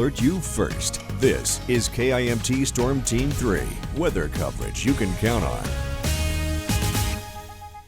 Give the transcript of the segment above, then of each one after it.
Alert you first. This is KIMT Storm Team 3, weather coverage you can count on.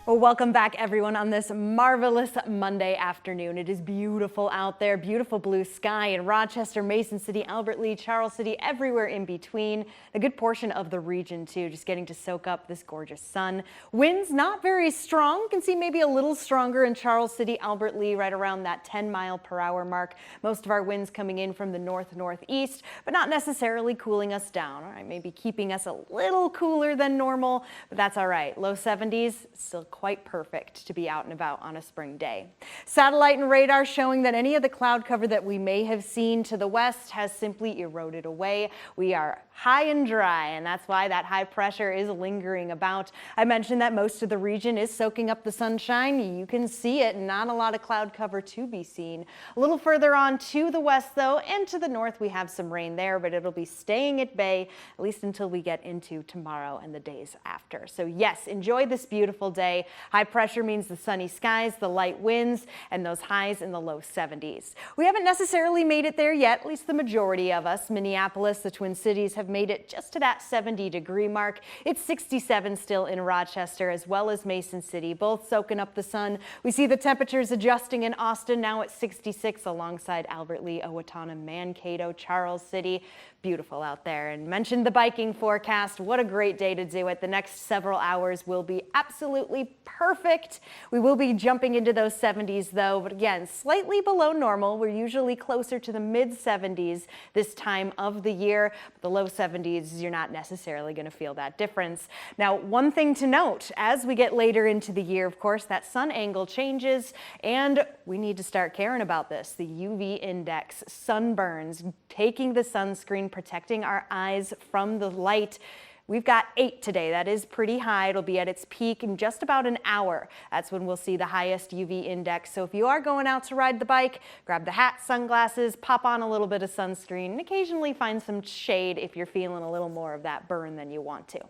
Well, welcome back everyone on this marvelous Monday afternoon. It is beautiful out there, beautiful blue sky in Rochester, Mason City, Albert Lea, Charles City, everywhere in between. A good portion of the region too, just getting to soak up this gorgeous sun. Winds not very strong. You can see maybe a little stronger in Charles City, Albert Lea, right around that 10-mile-per-hour mark. Most of our winds coming in from the north-northeast, but not necessarily cooling us down. All right, maybe keeping us a little cooler than normal, but that's all right. Low 70s, still quite perfect to be out and about on a spring day. Satellite and radar showing that any of the cloud cover that we may have seen to the west has simply eroded away. We are high and dry, and that's why that high pressure is lingering about. I mentioned that most of the region is soaking up the sunshine. You can see it, not a lot of cloud cover to be seen. A little further on to the west though, and to the north we have some rain there, but it'll be staying at bay at least until we get into tomorrow and the days after. So yes, enjoy this beautiful day. High pressure means the sunny skies, the light winds, and those highs in the low 70s. We haven't necessarily made it there yet, at least the majority of us. Minneapolis, the Twin Cities have made it just to that 70-degree mark. It's 67 still in Rochester as well as Mason City, both soaking up the sun. We see the temperatures adjusting in Austin, now at 66 alongside Albert Lea, Owatonna, Mankato, Charles City. Beautiful out there. And mentioned the biking forecast. What a great day to do it. The next several hours will be absolutely perfect. We will be jumping into those 70s though, but again, slightly below normal. We're usually closer to the mid 70s this time of the year. But the low 70s, you're not necessarily going to feel that difference. Now, one thing to note, as we get later into the year, of course, that sun angle changes, and we need to start caring about this. The UV index, sunburns, taking the sunscreen, protecting our eyes from the light. We've got 8 today. That is pretty high. It'll be at its peak in just about an hour. That's when we'll see the highest UV index. So if you are going out to ride the bike, grab the hat, sunglasses, pop on a little bit of sunscreen, and occasionally find some shade if you're feeling a little more of that burn than you want to.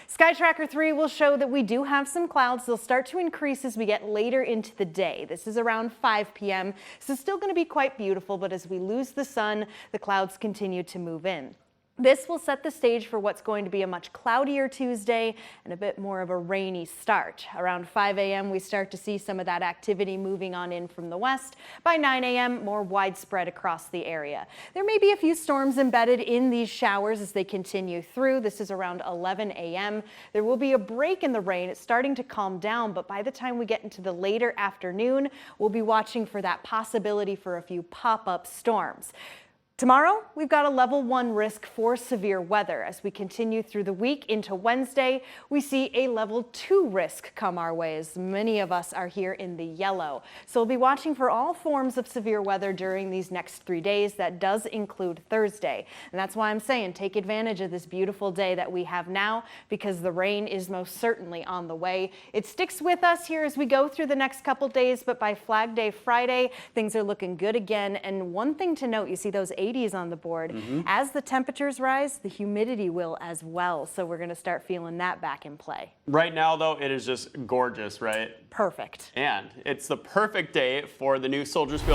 Sky Tracker 3 will show that we do have some clouds. They'll start to increase as we get later into the day. This is around 5 p.m. So it's still going to be quite beautiful, but as we lose the sun, the clouds continue to move in. This will set the stage for what's going to be a much cloudier Tuesday and a bit more of a rainy start. Around 5 a.m. we start to see some of that activity moving on in from the west. By 9 a.m. more widespread across the area. There may be a few storms embedded in these showers as they continue through. This is around 11 a.m. There will be a break in the rain. It's starting to calm down, but by the time we get into the later afternoon, we'll be watching for that possibility for a few pop-up storms. Tomorrow, we've got a level 1 risk for severe weather. As we continue through the week into Wednesday, we see a level 2 risk come our way, as many of us are here in the yellow. So we'll be watching for all forms of severe weather during these next 3 days. That does include Thursday. And that's why I'm saying take advantage of this beautiful day that we have now, because the rain is most certainly on the way. It sticks with us here as we go through the next couple days, but by Flag Day Friday, things are looking good again. And one thing to note, you see those 80s on the board. As the temperatures rise, the humidity will as well. So we're going to start feeling that back in play. Right now, though, it is just gorgeous, right? Perfect. And it's the perfect day for the new Soldiers Field